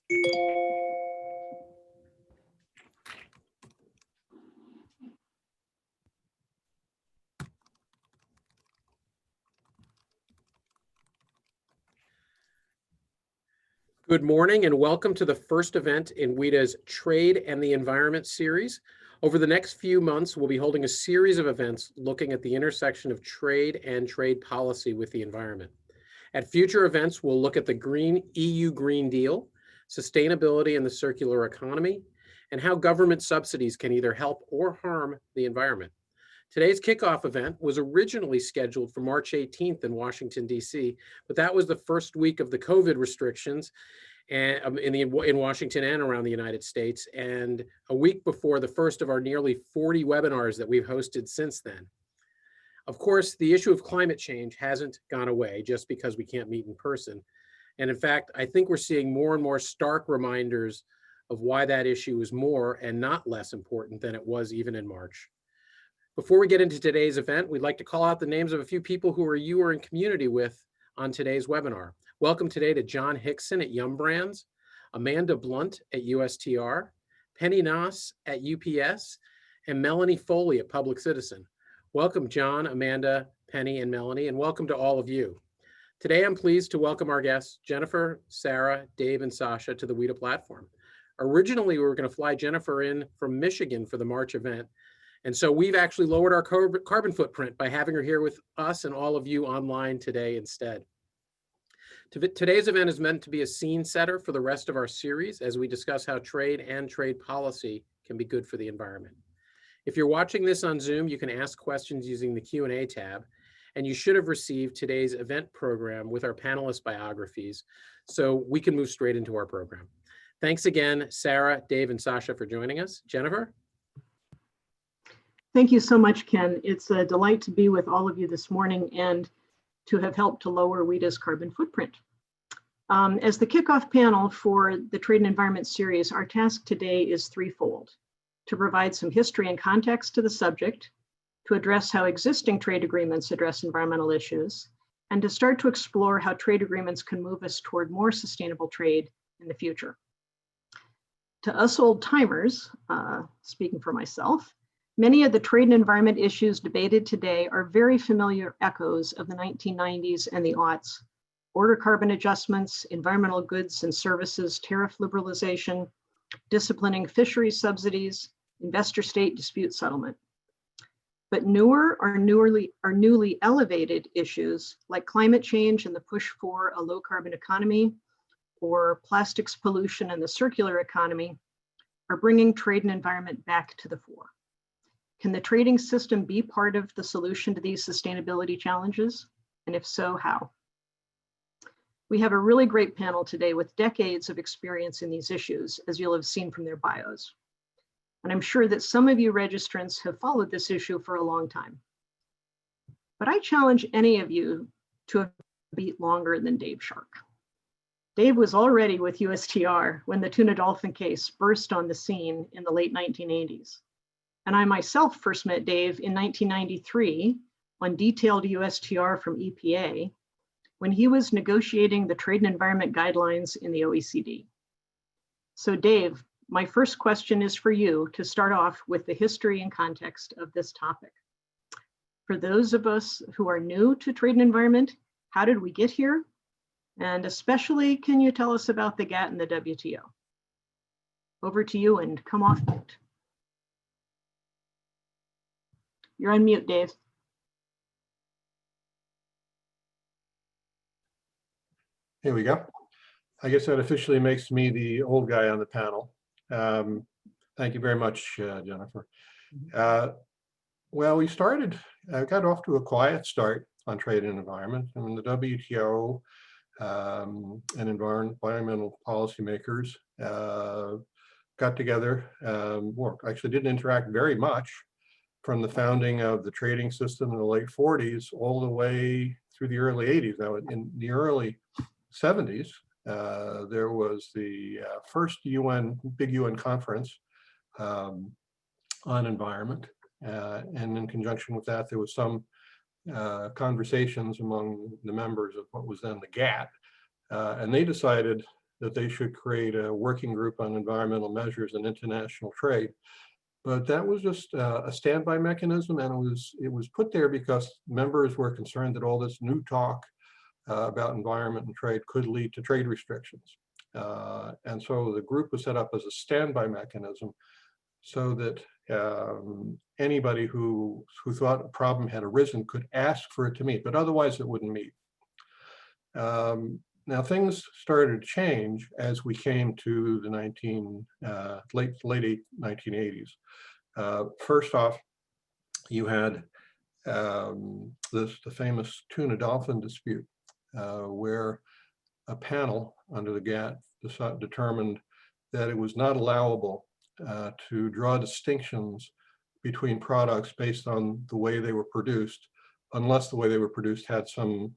Good morning and welcome to the first event in WITA's Trade and the Environment series. Over the next few months, we'll be holding a series of events looking at the intersection of trade and trade policy with the environment. At future events, we'll look at the EU Green Deal, sustainability and the circular economy, and how government subsidies can either help or harm the environment. Today's kickoff event was originally scheduled for March 18th in Washington, D.C., but that was the first week of the COVID restrictions in Washington and around the United States, and a week before the first of our nearly 40 webinars that we've hosted since then. Of course, the issue of climate change hasn't gone away just because we can't meet in person. And in fact, I think we're seeing more and more stark reminders of why that issue is more and not less important than it was even in March. Before we get into today's event, we'd like to call out the names of a few people who you are in community with on today's webinar. Welcome today to John Hickson at Yum Brands, Amanda Blunt at USTR, Penny Noss at UPS, and Melanie Foley at Public Citizen. Welcome, John, Amanda, Penny, and Melanie, and welcome to all of you. Today, I'm pleased to welcome our guests, Jennifer, Sarah, Dave, and Sasha to the WITA platform. Originally, we were going to fly Jennifer in from Michigan for the March event, and so we've actually lowered our carbon footprint by having her here with us and all of you online today instead. Today's event is meant to be a scene setter for the rest of our series as we discuss how trade and trade policy can be good for the environment. If you're watching this on Zoom, you can ask questions using the Q&A tab, and you should have received today's event program with our panelist biographies, so we can move straight into our program. Thanks again, Sarah, Dave, and Sasha for joining us. Jennifer? Thank you so much, Ken. It's a delight to be with all of you this morning and to have helped to lower WITA's carbon footprint. As the kickoff panel for the Trade and Environment series, our task today is threefold: to provide some history and context to the subject, to address how existing trade agreements address environmental issues, and to start to explore how trade agreements can move us toward more sustainable trade in the future. To us old timers, speaking for myself, many of the trade and environment issues debated today are very familiar echoes of the 1990s and the aughts. Border carbon adjustments, environmental goods and services, tariff liberalization, disciplining fishery subsidies, investor-state dispute settlement. But newer or newly elevated issues like climate change and the push for a low carbon economy, or plastics pollution and the circular economy, are bringing trade and environment back to the fore. Can the trading system be part of the solution to these sustainability challenges? And if so, how? We have a really great panel today with decades of experience in these issues, as you'll have seen from their bios. And I'm sure that some of you registrants have followed this issue for a long time. But I challenge any of you to have beat longer than Dave Shark. Dave was already with USTR when the Tuna Dolphin case burst on the scene in the late 1980s. And I myself first met Dave in 1993 on detailed USTR from EPA when he was negotiating the trade and environment guidelines in the OECD. So Dave, my first question is for you to start off with the history and context of this topic. For those of us who are new to trade and environment, how did we get here? And especially, can you tell us about the GATT and the WTO? Over to you, and come off mute. You're on mute, Dave. Here we go. I guess that officially makes me the old guy on the panel. Thank you very much, Jennifer. Well, we got off to a quiet start on trade and environment. I mean, the WTO and environmental policymakers got together, actually didn't interact very much from the founding of the trading system in the late 40s all the way through the early 80s. Now, in the early 70s, there was the first big UN conference on environment. And in conjunction with that, there was some conversations among the members of what was then the GATT. And they decided that they should create a working group on environmental measures and international trade. But that was just a standby mechanism, and it was put there because members were concerned that all this new talk about environment and trade could lead to trade restrictions. And so the group was set up as a standby mechanism so that anybody who thought a problem had arisen could ask for it to meet, but otherwise it wouldn't meet. Now things started to change as we came to the late 1980s. First off, you had the famous Tuna Dolphin dispute, where a panel under the GATT determined that it was not allowable to draw distinctions between products based on the way they were produced, unless the way they were produced had some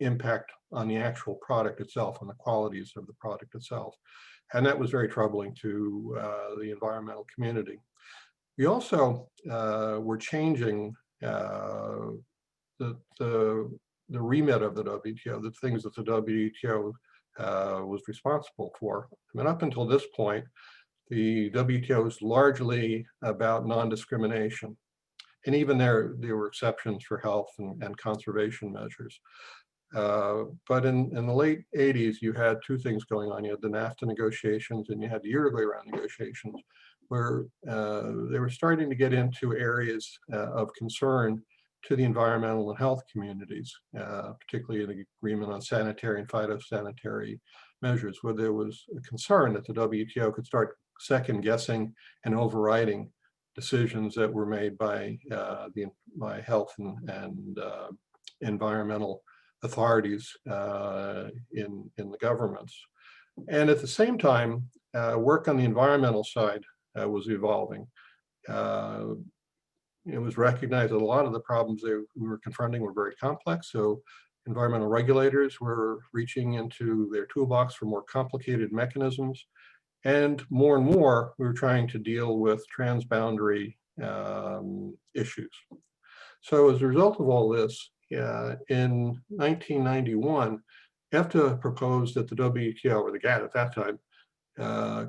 impact on the actual product itself, on the qualities of the product itself. And that was very troubling to the environmental community. We also were changing the remit of the WTO, the things that the WTO was responsible for. I mean, up until this point, the WTO is largely about non-discrimination. And even there were exceptions for health and conservation measures. But in the late 80s, you had two things going on. You had the NAFTA negotiations and you had the Uruguay round negotiations, where they were starting to get into areas of concern to the environmental and health communities, particularly the agreement on sanitary and phytosanitary measures, where there was a concern that the WTO could start second guessing and overriding decisions that were made by health and environmental authorities in the governments. And at the same time, work on the environmental side was evolving. It was recognized that a lot of the problems we were confronting were very complex, so environmental regulators were reaching into their toolbox for more complicated mechanisms. And more, we were trying to deal with transboundary issues. So as a result of all this, in 1991, EFTA proposed that the WTO, or the GATT at that time,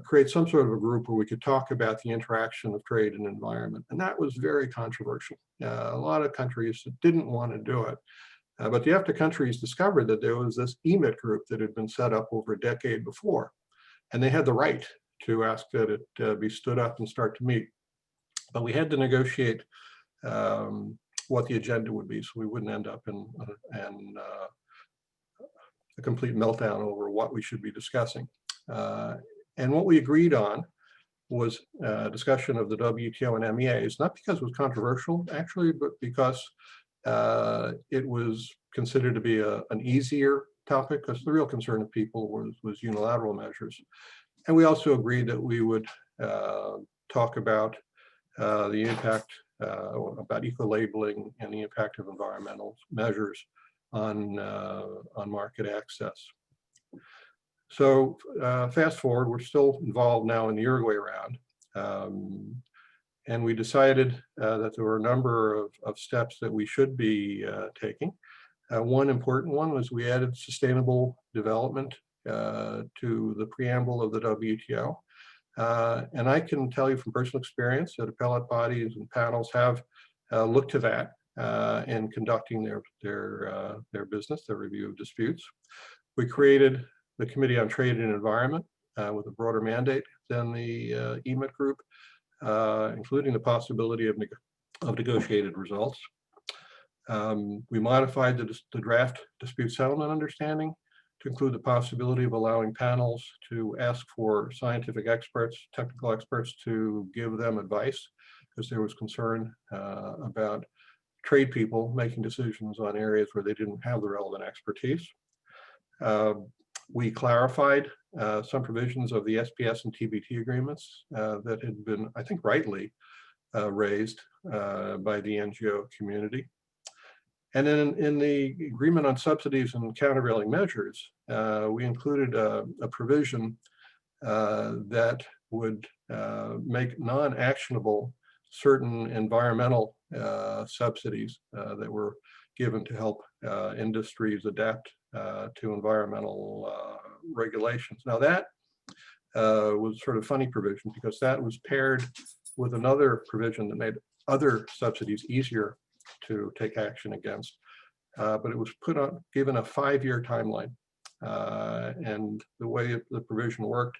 create some sort of a group where we could talk about the interaction of trade and environment. And that was very controversial. A lot of countries didn't want to do it. But the EFTA countries discovered that there was this EMIT group that had been set up over a decade before. And they had the right to ask that it be stood up and start to meet. But we had to negotiate what the agenda would be, so we wouldn't end up in a complete meltdown over what we should be discussing. And what we agreed on was discussion of the WTO and MEAs, not because it was controversial, actually, but because it was considered to be an easier topic, because the real concern of people was unilateral measures. And we also agreed that we would talk about the impact, about eco-labeling and the impact of environmental measures on market access. So fast forward, we're still involved now in the Uruguay round. And we decided that there were a number of steps that we should be taking. One important one was we added sustainable development to the preamble of the WTO. And I can tell you from personal experience that appellate bodies and panels have looked to that in conducting their business, their review of disputes. We created the Committee on Trade and Environment with a broader mandate than the EMIT group, including the possibility of negotiated results. We modified the draft dispute settlement understanding to include the possibility of allowing panels to ask for scientific experts, technical experts, to give them advice, because there was concern about trade people making decisions on areas where they didn't have the relevant expertise. We clarified some provisions of the SPS and TBT agreements that had been, I think, rightly raised by the NGO community. And then in the agreement on subsidies and countervailing measures, we included a provision that would make non-actionable certain environmental subsidies that were given to help industries adapt to environmental regulations. Now that was sort of funny provision because that was paired with another provision that made other subsidies easier to take action against. But it was given a 5-year timeline. And the way the provision worked,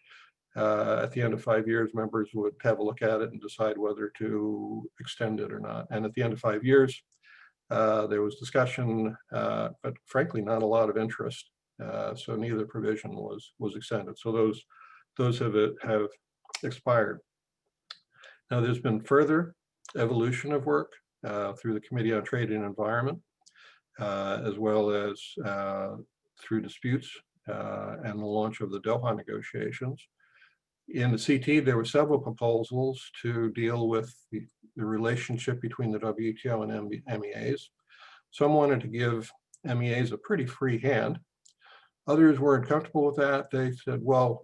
at the end of 5 years, members would have a look at it and decide whether to extend it or not. And at the end of 5 years, there was discussion, but frankly, not a lot of interest. So neither provision was extended. So those have expired. Now, there's been further evolution of work through the Committee on Trade and Environment, as well as through disputes and the launch of the Doha negotiations. In the CT, there were several proposals to deal with the relationship between the WTO and MEAs. Some wanted to give MEAs a pretty free hand. Others weren't comfortable with that. They said, well,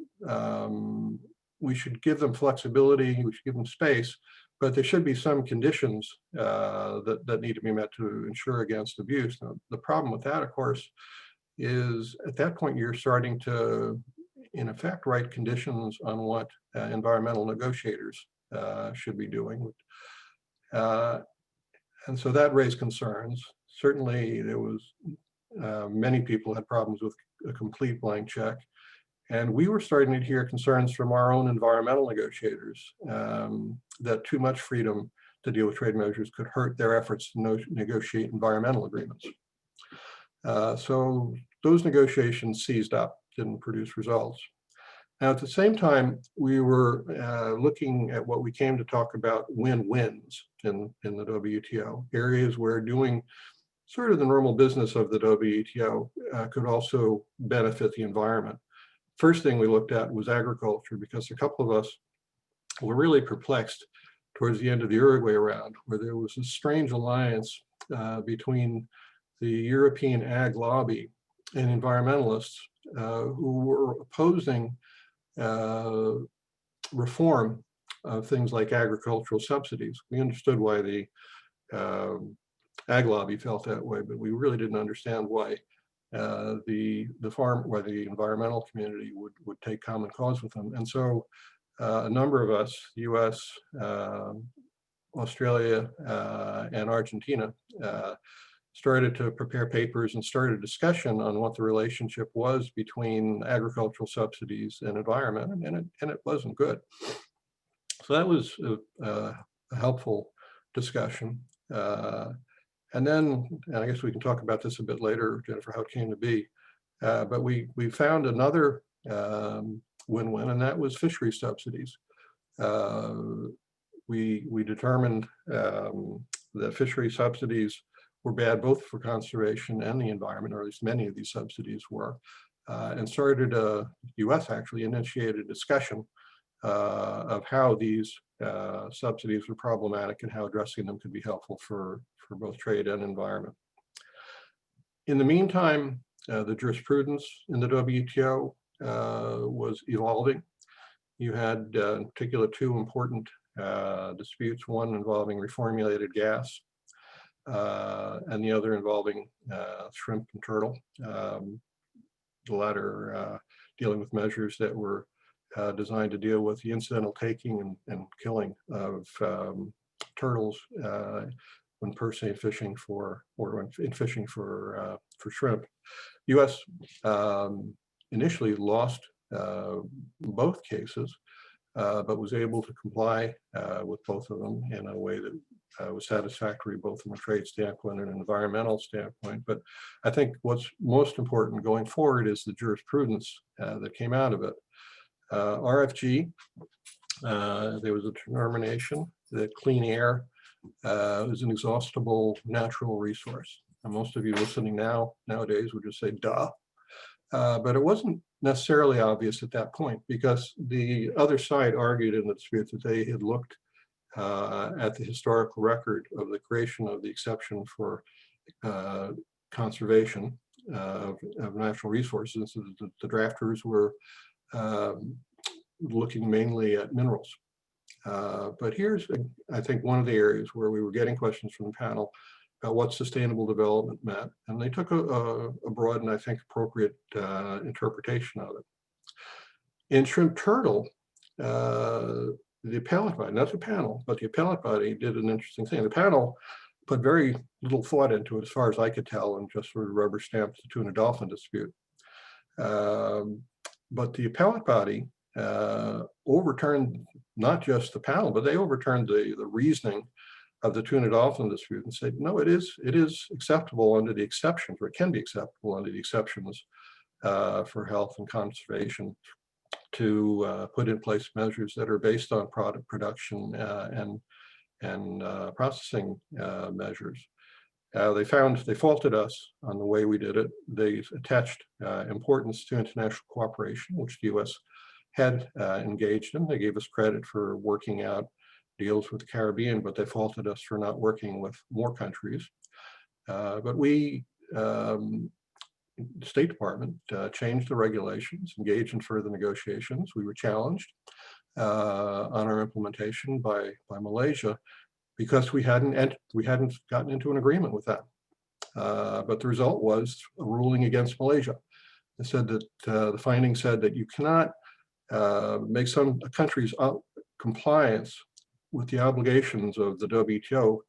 we should give them flexibility, we should give them space, but there should be some conditions that need to be met to ensure against abuse. Now, the problem with that, of course, is at that point you're starting to, in effect, write conditions on what environmental negotiators should be doing. And so that raised concerns. Certainly there was, many people had problems with a complete blank check. And we were starting to hear concerns from our own environmental negotiators that too much freedom to deal with trade measures could hurt their efforts to negotiate environmental agreements. So those negotiations seized up, didn't produce results. Now, at the same time, we were looking at what we came to talk about win-wins in the WTO, areas where doing sort of the normal business of the WTO could also benefit the environment. First thing we looked at was agriculture, because a couple of us were really perplexed towards the end of the Uruguay round, where there was a strange alliance between the European ag lobby and environmentalists who were opposing reform of things like agricultural subsidies. We understood why the ag lobby felt that way, but we really didn't understand why the environmental community would take common cause with them. And so a number of us, US, Australia, and Argentina, started to prepare papers and started a discussion on what the relationship was between agricultural subsidies and environment, and it wasn't good. So that was a helpful discussion. And then, and I guess we can talk about this a bit later, Jennifer, how it came to be. But we found another win-win, and that was fishery subsidies. We determined that fishery subsidies were bad both for conservation and the environment, or at least many of these subsidies were, and started, the US actually initiated a discussion of how these subsidies were problematic and how addressing them could be helpful for both trade and environment. In the meantime, the jurisprudence in the WTO was evolving. You had in particular two important disputes, one involving reformulated gas and the other involving shrimp and turtle, the latter dealing with measures that were designed to deal with the incidental taking and killing of turtles when per se fishing for, or when fishing for shrimp. U.S. Initially lost both cases, but was able to comply with both of them in a way that was satisfactory both from a trade standpoint and an environmental standpoint. But I think what's most important going forward is the jurisprudence that came out of it. RFG, there was a determination that clean air is an exhaustible natural resource. And most of you listening nowadays would just say, duh. But it wasn't necessarily obvious at that point, because the other side argued in the dispute that they had looked at the historical record of the creation of the exception for conservation of natural resources. So the drafters were looking mainly at minerals. But here's, I think, one of the areas where we were getting questions from the panel what sustainable development meant, and they took a broad and I think appropriate interpretation of it. In shrimp turtle, the appellate body, not the panel, but the appellate body did an interesting thing. The panel put very little thought into it, as far as I could tell, and just sort of rubber stamped the Tuna Dolphin dispute. But the appellate body overturned not just the panel, but they overturned the reasoning of the Tuna Dolphin dispute and said, no, it is acceptable under the exceptions, or it can be acceptable under the exceptions for health and conservation to put in place measures that are based on product production and processing measures. They faulted us on the way we did it. They attached importance to international cooperation, which the U.S. had engaged in. They gave us credit for working out deals with the Caribbean, but they faulted us for not working with more countries. But we, the State Department, changed the regulations, engaged in further negotiations. We were challenged on our implementation by Malaysia, because we hadn't gotten into an agreement with them. But the result was a ruling against Malaysia. It said that the finding said that you cannot make some countries' compliance with the obligations of the WTO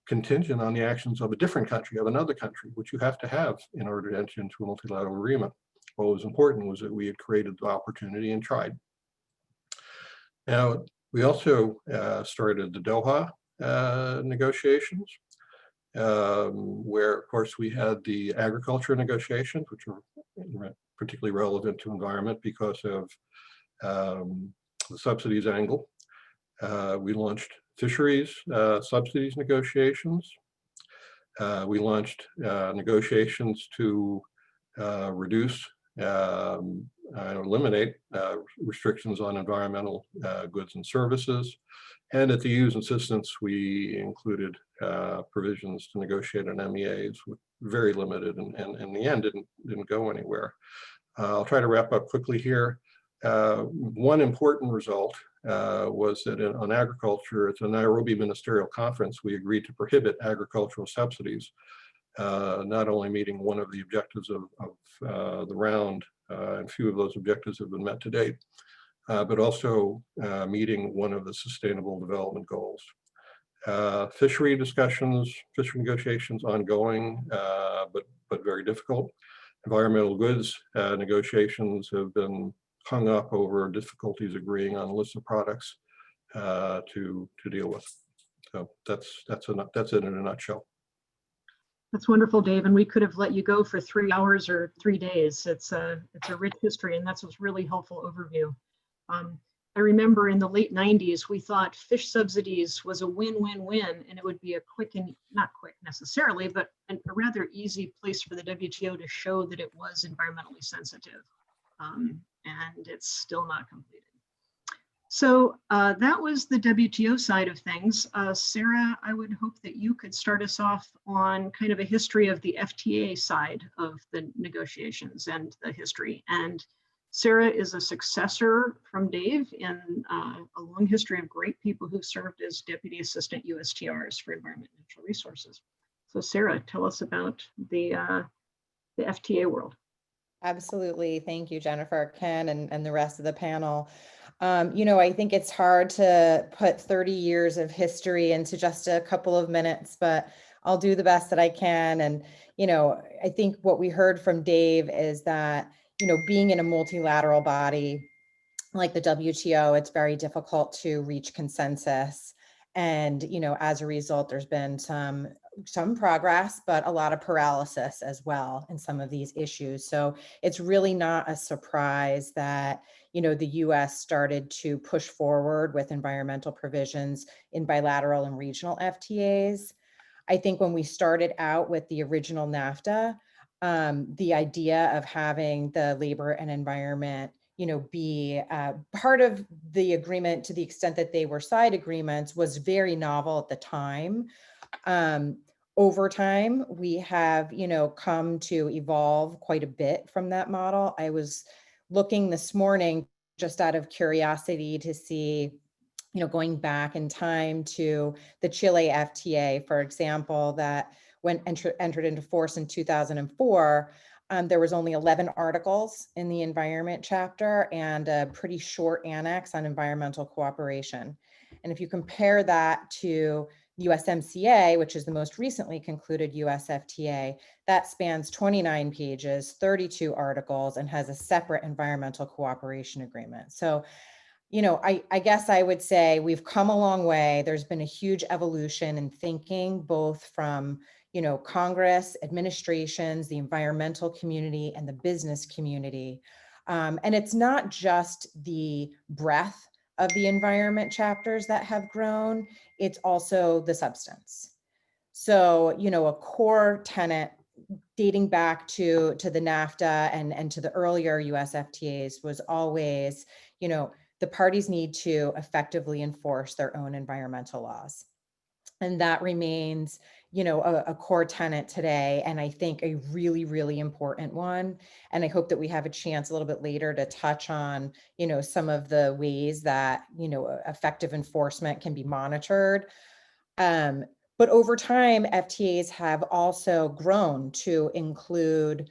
contingent on the actions of a different country, of another country, which you have to have in order to enter into a multilateral agreement. What was important was that we had created the opportunity and tried. Now, we also started the Doha negotiations, where, of course, we had the agriculture negotiations, which are particularly relevant to environment because of the subsidies angle. We launched fisheries subsidies negotiations. We launched negotiations to reduce eliminate restrictions on environmental goods and services. And at the EU's insistence, we included provisions to negotiate on MEAs, with very limited, and in the end didn't go anywhere. I'll try to wrap up quickly here. One important result was that on agriculture, at the Nairobi Ministerial Conference, we agreed to prohibit agricultural subsidies, not only meeting one of the objectives of the round, and few of those objectives have been met to date, but also meeting one of the sustainable development goals. Fishery discussions, fishery negotiations ongoing, but very difficult. Environmental goods negotiations have been hung up over difficulties agreeing on a list of products to deal with. So that's it in a nutshell. That's wonderful, Dave. And we could have let you go for 3 hours or 3 days. It's a rich history, and that's a really helpful overview. I remember in the late 90s, we thought fish subsidies was a win-win-win, and it would be a quick, and not quick necessarily, but a rather easy place for the WTO to show that it was environmentally sensitive. And it's still not completed. So that was the WTO side of things. Sarah, I would hope that you could start us off on kind of a history of the FTA side of the negotiations and the history. And Sarah is a successor from Dave in a long history of great people who served as Deputy Assistant USTRs for Environment and Natural Resources. So Sarah, tell us about the FTA world. Absolutely. Thank you, Jennifer, Ken, and the rest of the panel. I think it's hard to put 30 years of history into just a couple of minutes, but I'll do the best that I can. And, I think what we heard from Dave is that, being in a multilateral body like the WTO, it's very difficult to reach consensus. And, as a result, there's been some progress, but a lot of paralysis as well in some of these issues. So it's really not a surprise that, the US started to push forward with environmental provisions in bilateral and regional FTAs. I think when we started out with the original NAFTA, the idea of having the labor and environment be part of the agreement to the extent that they were side agreements was very novel at the time. Over time, we have, come to evolve quite a bit from that model. I was looking this morning just out of curiosity to see going back in time to the Chile FTA, for example, that when entered into force in 2004, there was only 11 articles in the environment chapter and a pretty short annex on environmental cooperation. And if you compare that to USMCA, which is the most recently concluded US FTA, that spans 29 pages, 32 articles, and has a separate environmental cooperation agreement. So, I guess I would say we've come a long way. There's been a huge evolution in thinking, both from, Congress, administrations, the environmental community, and the business community. And it's not just the breadth of the environment chapters that have grown, it's also the substance. So, a core tenet dating back to the NAFTA and to the earlier US FTAs was always, the parties need to effectively enforce their own environmental laws. And that remains, a core tenet today. And I think a really, really important one. And I hope that we have a chance a little bit later to touch on, some of the ways that, effective enforcement can be monitored. But over time, FTAs have also grown to include,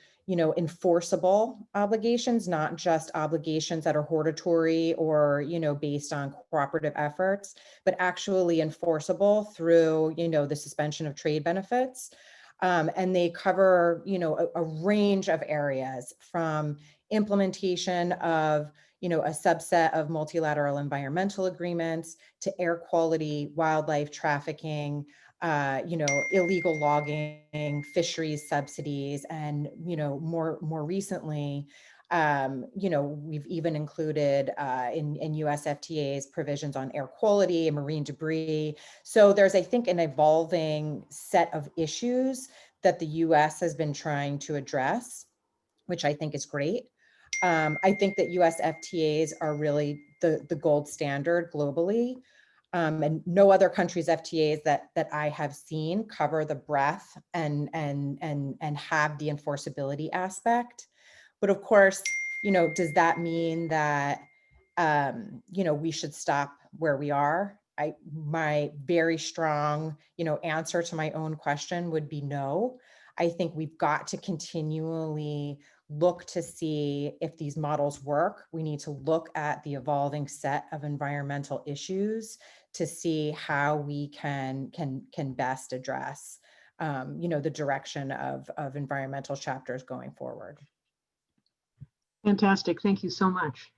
enforceable obligations, not just obligations that are hortatory or, based on cooperative efforts, but actually enforceable through, the suspension of trade benefits. And they cover, a range of areas from implementation of, a subset of multilateral environmental agreements to air quality, wildlife trafficking, illegal logging, fisheries subsidies, and, more recently, we've even included in US FTAs provisions on air quality and marine debris. So there's, I think, an evolving set of issues that the US has been trying to address, which I think is great. I think that US FTAs are really the gold standard globally. And no other country's FTAs that I have seen cover the breadth and have the enforceability aspect. But of course, does that mean that we should stop where we are? My very strong, answer to my own question would be no. I think we've got to continually look to see if these models work. We need to look at the evolving set of environmental issues to see how we can best address, the direction of environmental chapters going forward. Fantastic. Thank you so much.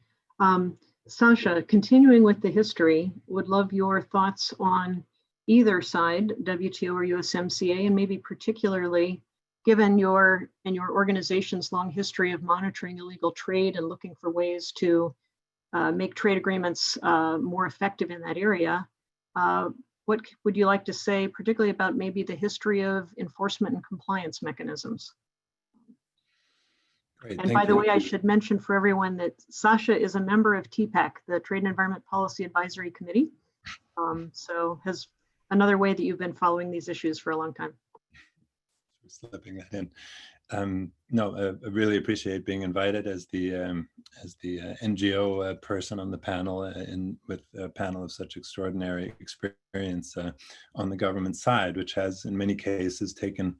Sasha, continuing with the history, would love your thoughts on either side, WTO or USMCA, and maybe particularly given your and your organization's long history of monitoring illegal trade and looking for ways to make trade agreements more effective in that area. What would you like to say, particularly about maybe the history of enforcement and compliance mechanisms? Great, and by the way, I should mention for everyone that Sasha is a member of TPAC, the Trade and Environment Policy Advisory Committee. So has another way that you've been following these issues for a long time. Slipping that in. No, I really appreciate being invited as the NGO person on the panel with a panel of such extraordinary experience on the government side, which has in many cases taken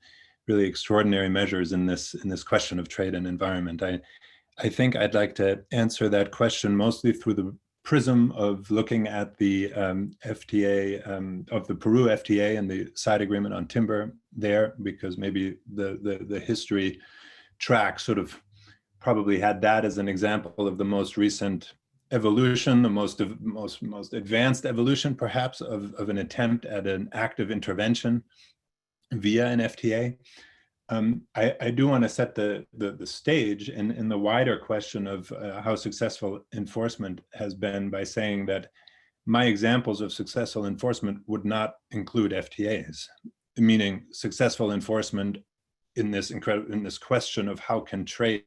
really extraordinary measures in this question of trade and environment. I think I'd like to answer that question mostly through the prism of looking at the FTA, of the Peru FTA and the side agreement on timber there, because maybe the history track sort of probably had that as an example of the most recent evolution, the most advanced evolution perhaps of an attempt at an active intervention via an FTA. I do want to set the stage in the wider question of how successful enforcement has been by saying that my examples of successful enforcement would not include FTAs, meaning successful enforcement in this question of how can trade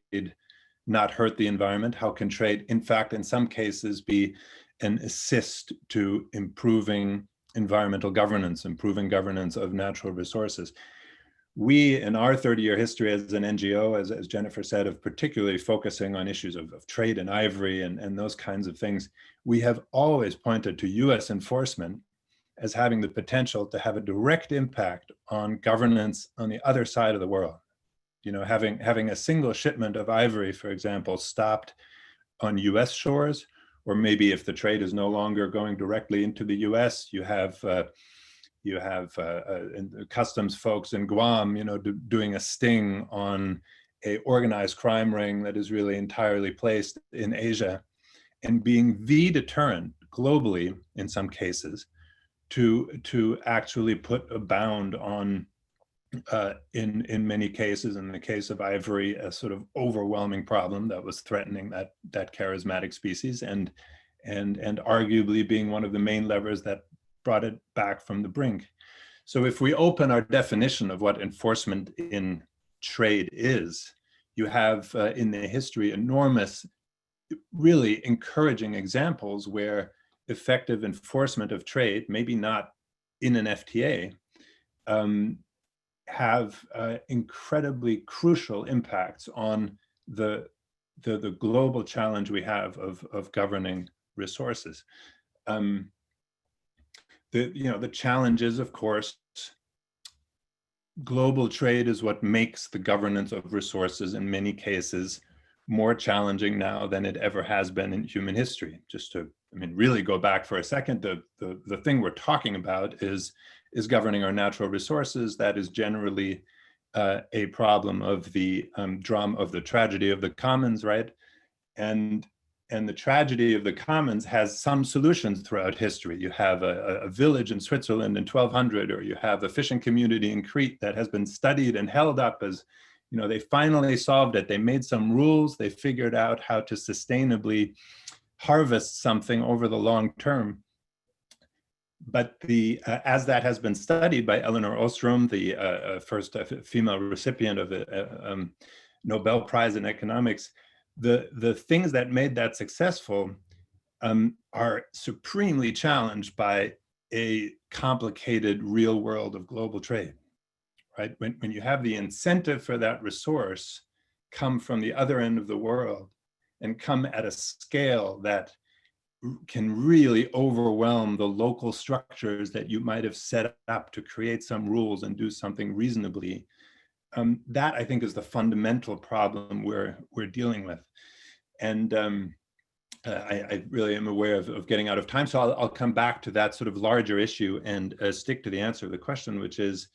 not hurt the environment, how can trade, in fact, in some cases be an assist to improving environmental governance, improving governance of natural resources. we, in our 30-year history as an NGO, as Jennifer said, of particularly focusing on issues of trade in ivory and those kinds of things, we have always pointed to US enforcement as having the potential to have a direct impact on governance on the other side of the world. You know, having a single shipment of ivory, for example, stopped on US shores, or maybe if the trade is no longer going directly into the US, you have customs folks in Guam, you know, doing a sting on a organized crime ring that is really entirely placed in Asia, and being the deterrent globally in some cases to actually put a bound on, in many cases, in the case of ivory, a sort of overwhelming problem that was threatening that charismatic species, and arguably being one of the main levers that brought it back from the brink. So if we open our definition of what enforcement in trade is, you have in the history enormous, really encouraging examples where effective enforcement of trade, maybe not in an FTA, have incredibly crucial impacts on the global challenge we have of governing resources. The challenge is, of course, global trade is what makes the governance of resources in many cases more challenging now than it ever has been in human history. Just to, really go back for a second, the thing we're talking about is governing our natural resources. That is generally a problem of the drama of the tragedy of the commons, right? And the tragedy of the commons has some solutions throughout history. You have a village in Switzerland in 1200, or you have a fishing community in Crete that has been studied and held up as, they finally solved it. They made some rules. They figured out how to sustainably harvest something over the long term. But as that has been studied by Elinor Ostrom, the first female recipient of the Nobel Prize in Economics, the things that made that successful are supremely challenged by a complicated real world of global trade, right? When you have the incentive for that resource come from the other end of the world and come at a scale that can really overwhelm the local structures that you might have set up to create some rules and do something reasonably, that I think is the fundamental problem we're dealing with. And I really am aware of getting out of time, so I'll come back to that sort of larger issue and stick to the answer of the question, which is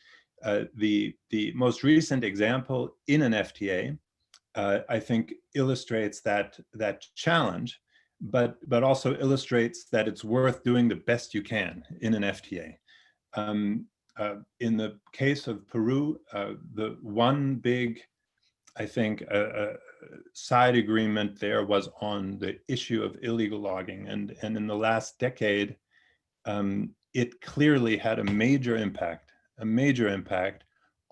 the most recent example in an FTA, I think illustrates that challenge, but also illustrates that it's worth doing the best you can in an FTA. In the case of Peru, the one big, I think, side agreement there was on the issue of illegal logging. And in the last decade, it clearly had a major impact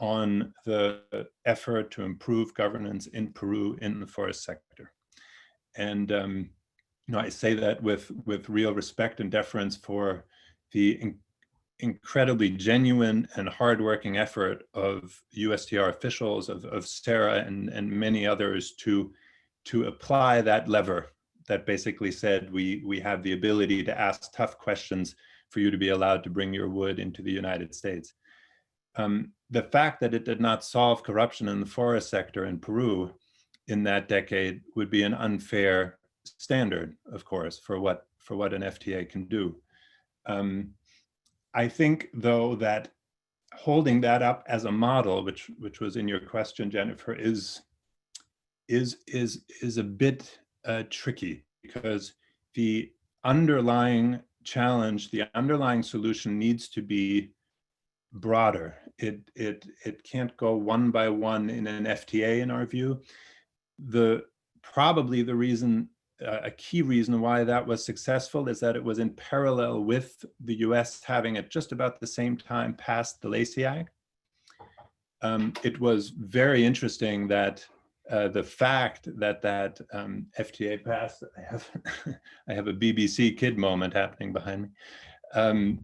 on the effort to improve governance in Peru in the forest sector. And I say that with real respect and deference for the incredibly genuine and hardworking effort of USTR officials, of Sarah and many others to apply that lever that basically said we have the ability to ask tough questions for you to be allowed to bring your wood into the United States. The fact that it did not solve corruption in the forest sector in Peru in that decade would be an unfair standard, of course, for what an FTA can do. I think, though, that holding that up as a model, which was in your question, Jennifer, is a bit tricky, because the underlying challenge, the underlying solution needs to be broader. It can't go one by one in an FTA, in our view. Probably the reason, a key reason why that was successful is that it was in parallel with the US having at just about the same time passed the Lacey Act. It was very interesting that the fact that FTA passed, I have a BBC kid moment happening behind me.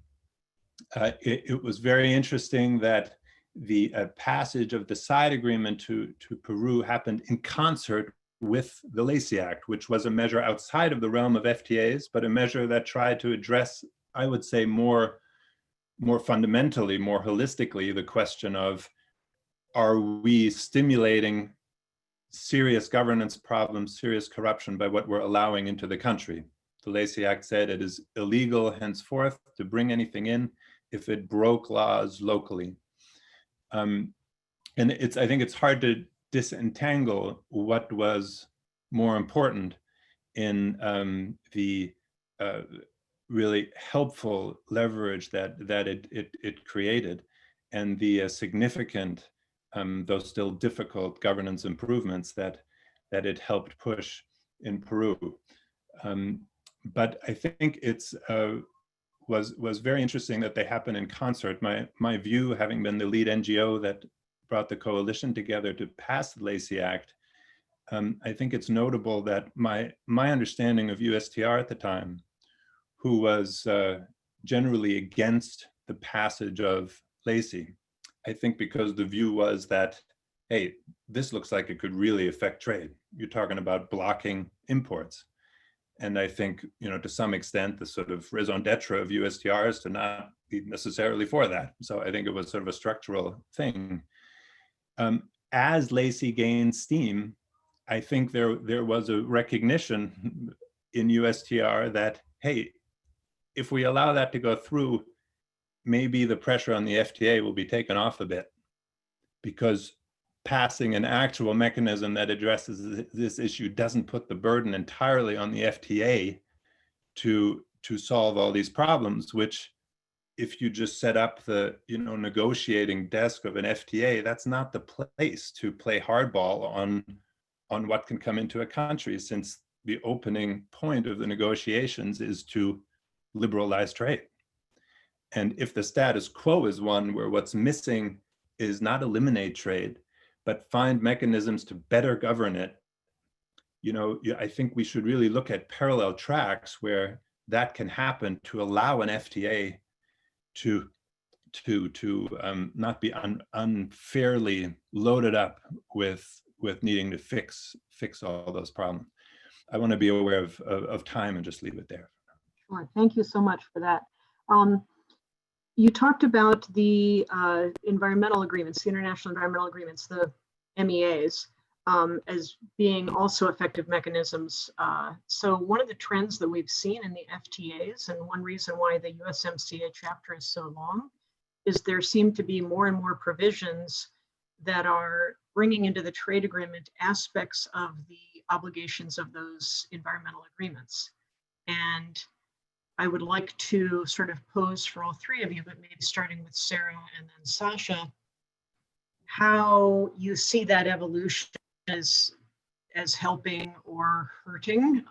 It was very interesting that the passage of the side agreement to Peru happened in concert with the Lacey Act, which was a measure outside of the realm of FTAs, but a measure that tried to address, I would say, more fundamentally, more holistically, the question of, are we stimulating serious governance problems, serious corruption by what we're allowing into the country? The Lacey Act said it is illegal henceforth to bring anything in if it broke laws locally. And I think it's hard to disentangle what was more important in the really helpful leverage that it created, and the significant, though still difficult, governance improvements that it helped push in Peru. But I think it's was very interesting that they happen in concert. My view, having been the lead NGO that brought the coalition together to pass the Lacey Act, I think it's notable that my understanding of USTR at the time, who was generally against the passage of Lacey, I think because the view was that, hey, this looks like it could really affect trade. You're talking about blocking imports. And I think, to some extent, the sort of raison d'etre of USTR is to not be necessarily for that. So I think it was sort of a structural thing. As Lacey gained steam, I think there was a recognition in USTR that, hey, if we allow that to go through, maybe the pressure on the FTA will be taken off a bit, because passing an actual mechanism that addresses this issue doesn't put the burden entirely on the FTA to solve all these problems, which, if you just set up the negotiating desk of an FTA, that's not the place to play hardball on what can come into a country, since the opening point of the negotiations is to liberalize trade. And if the status quo is one where what's missing is not eliminate trade, but find mechanisms to better govern it, I think we should really look at parallel tracks where that can happen to allow an FTA to not be unfairly loaded up with needing to fix all those problems. I want to be aware of time and just leave it there. Sure. Thank you so much for that. You talked about the environmental agreements, the international environmental agreements, the MEAs, as being also effective mechanisms. So one of the trends that we've seen in the FTAs, and one reason why the USMCA chapter is so long, is there seem to be more and more provisions that are bringing into the trade agreement aspects of the obligations of those environmental agreements. And I would like to sort of pose for all three of you, but maybe starting with Sarah and then Sasha, how you see that evolution as helping or hurting,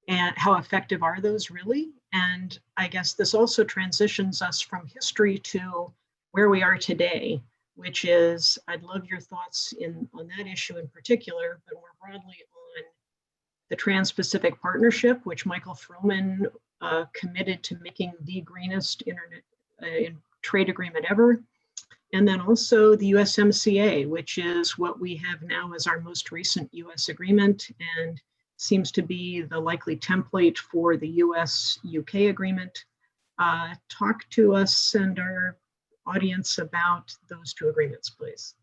and how effective are those really? And I guess this also transitions us from history to where we are today, which is, I'd love your thoughts on that issue in particular, but more broadly on the Trans-Pacific Partnership, which Michael Froman committed to making the greenest trade agreement ever. And then also the USMCA, which is what we have now as our most recent US agreement and seems to be the likely template for the US-UK agreement. Talk to us and our audience about those two agreements, please.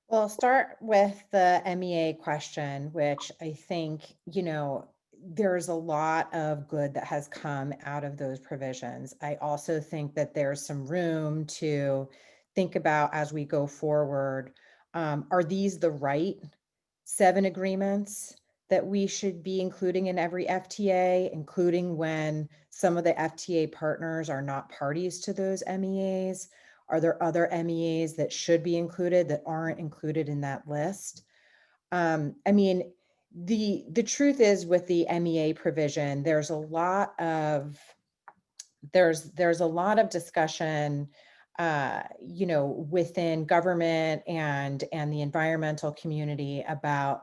Well, I'll start with the MEA question, which I think, there's a lot of good that has come out of those provisions. I also think that there's some room to think about as we go forward. Are these the right 7 agreements that we should be including in every FTA, including when some of the FTA partners are not parties to those MEAs? Are there other MEAs that should be included that aren't included in that list? The truth is, with the MEA provision, there's a lot of discussion, within government and the environmental community about,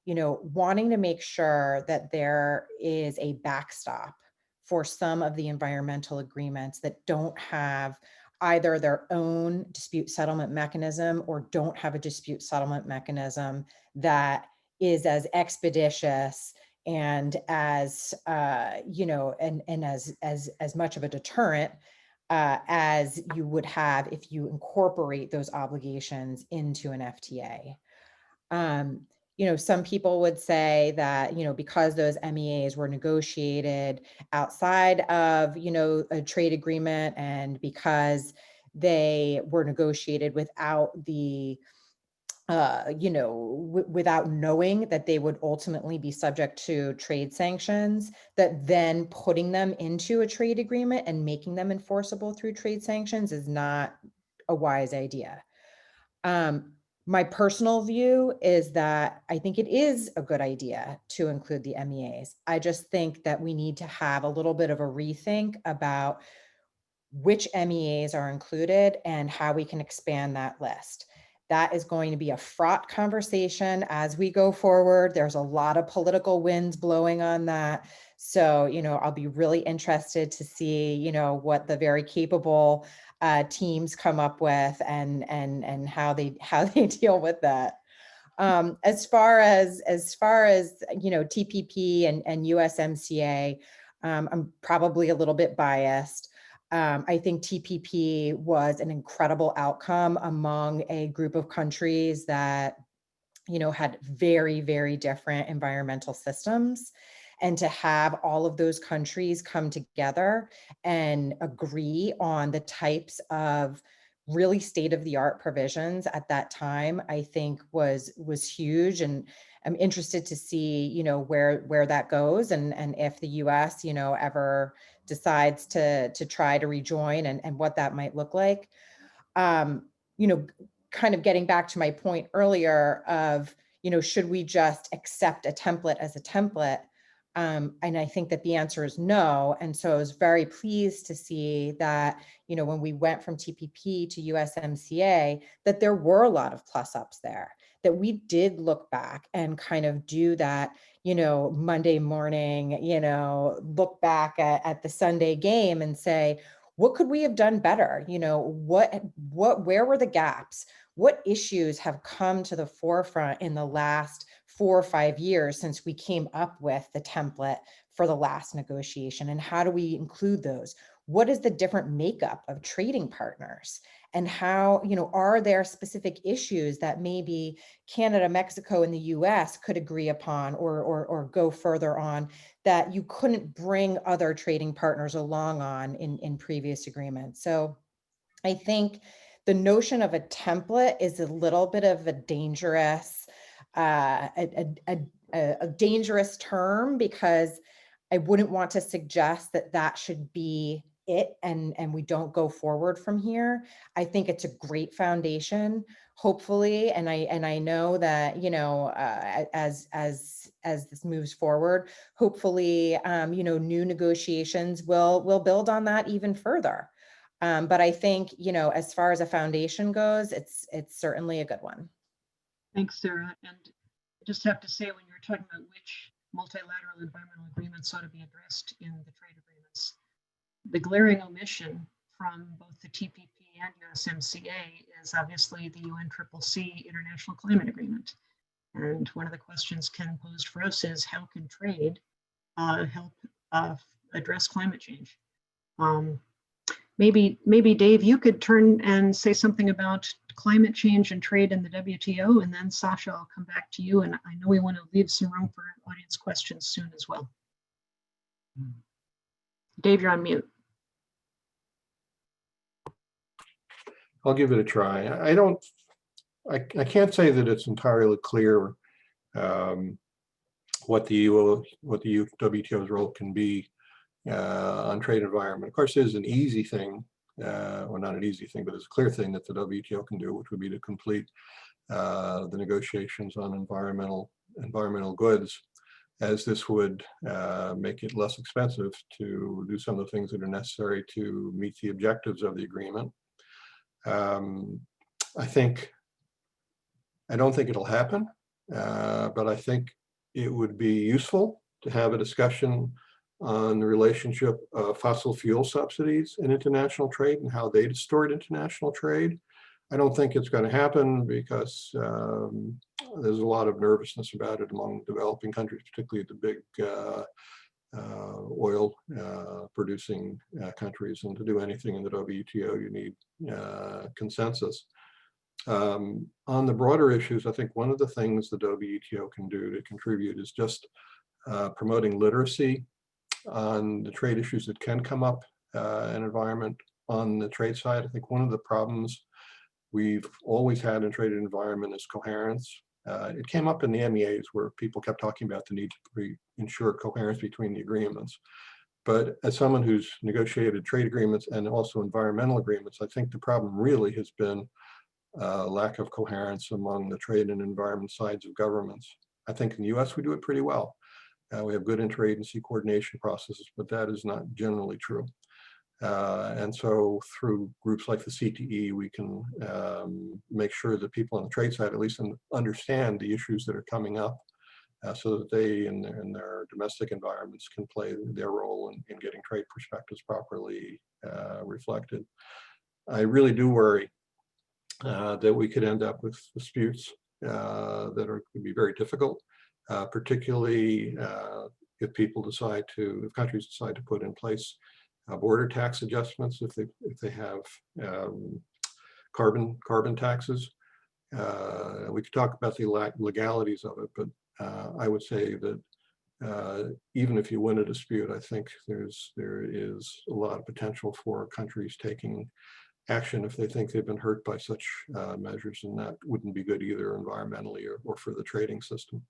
wanting to make sure that there is a backstop for some of the environmental agreements that don't have either their own dispute settlement mechanism or don't have a dispute settlement mechanism that is as expeditious and as and as much of a deterrent as you would have if you incorporate those obligations into an FTA. Some people would say that, because those MEAs were negotiated outside of, a trade agreement, and because they were negotiated without the, without knowing that they would ultimately be subject to trade sanctions, that then putting them into a trade agreement and making them enforceable through trade sanctions is not a wise idea. My personal view is that I think it is a good idea to include the MEAs. I just think that we need to have a little bit of a rethink about which MEAs are included and how we can expand that list. That is going to be a fraught conversation as we go forward. There's a lot of political winds blowing on that. So, I'll be really interested to see, what the very capable teams come up with and how they deal with that. As far as TPP and USMCA, I'm probably a little bit biased. I think TPP was an incredible outcome among a group of countries that, had very, very different environmental systems. And to have all of those countries come together and agree on the types of really state-of-the-art provisions at that time, I think was huge. And I'm interested to see, where that goes, and if the US, ever decides to try to rejoin, and what that might look like. Kind of getting back to my point earlier of, should we just accept a template as a template? And I think that the answer is no. And so I was very pleased to see that, when we went from TPP to USMCA, that there were a lot of plus ups there, that we did look back and kind of do that, Monday morning, look back at the Sunday game and say, what could we have done better? Where were the gaps? What issues have come to the forefront in the last 4 or 5 years since we came up with the template for the last negotiation? And how do we include those? What is the different makeup of trading partners? And how, are there specific issues that maybe Canada, Mexico, and the US could agree upon or go further on that you couldn't bring other trading partners along on in previous agreements? So I think the notion of a template is a little bit of a dangerous, a dangerous term, because I wouldn't want to suggest that that should be it and we don't go forward from here. I think it's a great foundation, hopefully, and I know that, as this moves forward, hopefully, new negotiations will build on that even further. But I think, as far as a foundation goes, it's certainly a good one. Thanks, Sarah. And I just have to say, when you're talking about which multilateral environmental agreements ought to be addressed in the trade agreements, the glaring omission from both the TPP and USMCA is obviously the UNCCC International Climate Agreement. And one of the questions Ken posed for us is, how can trade help address climate change? Maybe Dave, you could turn and say something about climate change and trade in the WTO, and then Sasha, I'll come back to you. And I know we want to leave some room for audience questions soon as well. Dave, you're on mute. I'll give it a try. I can't say that it's entirely clear what the WTO's role can be on trade environment. Of course, there's an easy thing, well, not an easy thing, but it's a clear thing that the WTO can do, which would be to complete the negotiations on environmental goods, as this would make it less expensive to do some of the things that are necessary to meet the objectives of the agreement. I don't think it'll happen, but I think it would be useful to have a discussion on the relationship of fossil fuel subsidies in international trade and how they distort international trade. I don't think it's going to happen because there's a lot of nervousness about it among developing countries, particularly the big oil producing countries. And to do anything in the WTO, you need consensus. On the broader issues, I think one of the things the WTO can do to contribute is just promoting literacy on the trade issues that can come up in environment on the trade side. I think one of the problems we've always had in trade and environment is coherence. It came up in the MEAs where people kept talking about the need to ensure coherence between the agreements. But as someone who's negotiated trade agreements and also environmental agreements, I think the problem really has been lack of coherence among the trade and environment sides of governments. I think in the US we do it pretty well. We have good interagency coordination processes, but that is not generally true. And so through groups like the CTE, we can make sure that people on the trade side at least understand the issues that are coming up so that they in their domestic environments can play their role in getting trade perspectives properly reflected. I really do worry that we could end up with disputes that could be very difficult, particularly if countries decide to put in place border tax adjustments, if they have carbon taxes. We could talk about the legalities of it, but I would say that even if you win a dispute, I think there is a lot of potential for countries taking action if they think they've been hurt by such measures, and that wouldn't be good either environmentally or for the trading system.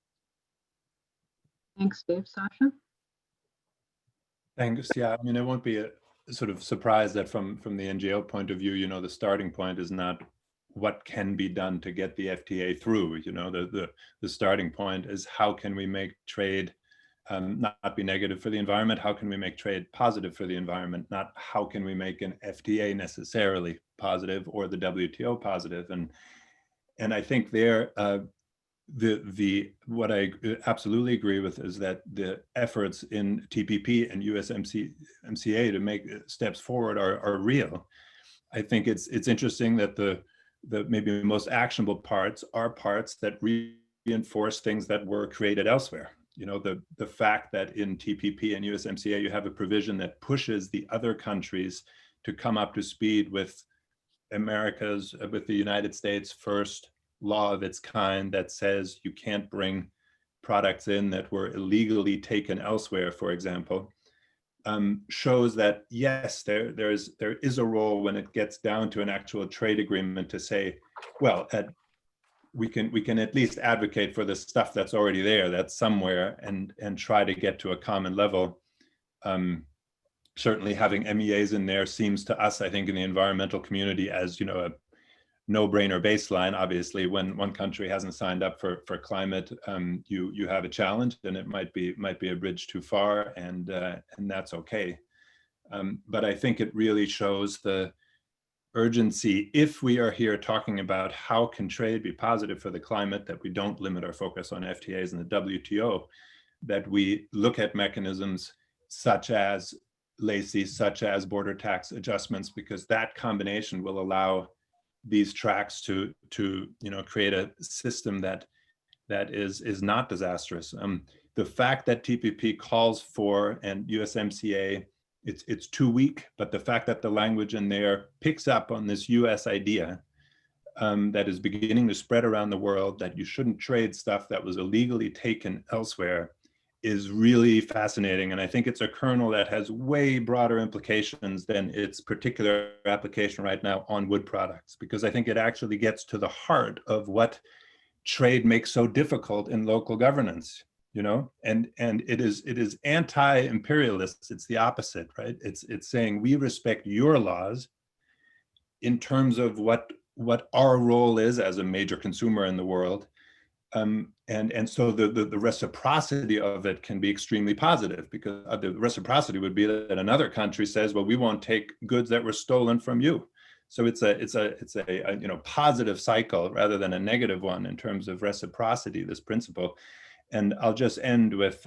Thanks, Dave. Sasha? Thanks. Yeah, I mean, it won't be a sort of surprise that from the NGO point of view, you know, the starting point is not what can be done to get the FTA through. You know, the starting point is how can we make trade not be negative for the environment? How can we make trade positive for the environment? Not how can we make an FTA necessarily positive or the WTO positive? And I think there, what I absolutely agree with is that the efforts in TPP and USMCA to make steps forward are real. I think it's interesting that the maybe most actionable parts are parts that reinforce things that were created elsewhere. You know, the fact that in TPP and USMCA you have a provision that pushes the other countries to come up to speed with the United States first law of its kind that says you can't bring products in that were illegally taken elsewhere, for example, shows that yes, there is a role when it gets down to an actual trade agreement to say, well, we can at least advocate for the stuff that's already there, that's somewhere, and try to get to a common level. Certainly having MEAs in there seems to us, I think, in the environmental community as, you know, a no-brainer baseline. Obviously, when one country hasn't signed up for climate, you have a challenge, and it might be a bridge too far, and that's okay. But I think it really shows the urgency, if we are here talking about how can trade be positive for the climate, that we don't limit our focus on FTAs and the WTO, that we look at mechanisms such as LACI, such as border tax adjustments, because that combination will allow these tracks to you know, create a system that is not disastrous. The fact that TPP calls for, and USMCA, it's too weak, but the fact that the language in there picks up on this US idea that is beginning to spread around the world, that you shouldn't trade stuff that was illegally taken elsewhere, is really fascinating. And I think it's a kernel that has way broader implications than its particular application right now on wood products, because I think it actually gets to the heart of what trade makes so difficult in local governance, you know, and it is anti-imperialist. It's the opposite, right? It's saying we respect your laws in terms of what our role is as a major consumer in the world. And so the reciprocity of it can be extremely positive, because the reciprocity would be that another country says, well, we won't take goods that were stolen from you. So it's a you know, positive cycle rather than a negative one in terms of reciprocity, this principle. And I'll just end with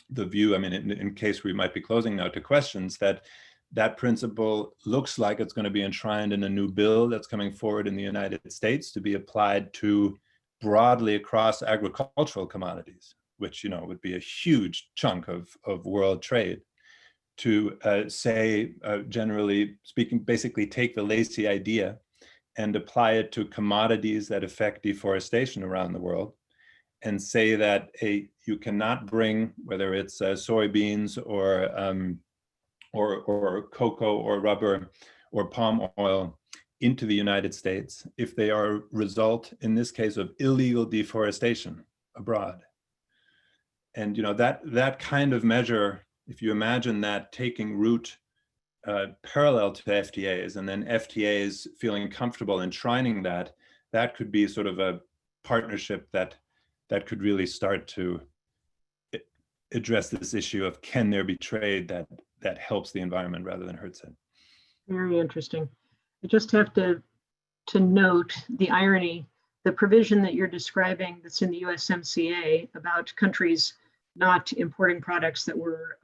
the view, I mean, in case we might be closing now to questions, that principle looks like it's going to be enshrined in a new bill that's coming forward in the United States to be applied to broadly across agricultural commodities, which, you know, would be a huge chunk of world trade. To say, generally speaking, basically take the Lacey idea and apply it to commodities that affect deforestation around the world, and say that you cannot bring, whether it's soybeans or cocoa or rubber or palm oil into the United States if they are result, in this case, of illegal deforestation abroad. And, you know, that kind of measure, if you imagine that taking root parallel to FTAs, and then FTAs feeling comfortable enshrining that could be sort of a partnership that could really start to address this issue of, can there be trade that helps the environment rather than hurts it? Very interesting. I just have to note the irony, the provision that you're describing that's in the USMCA about countries not importing products that were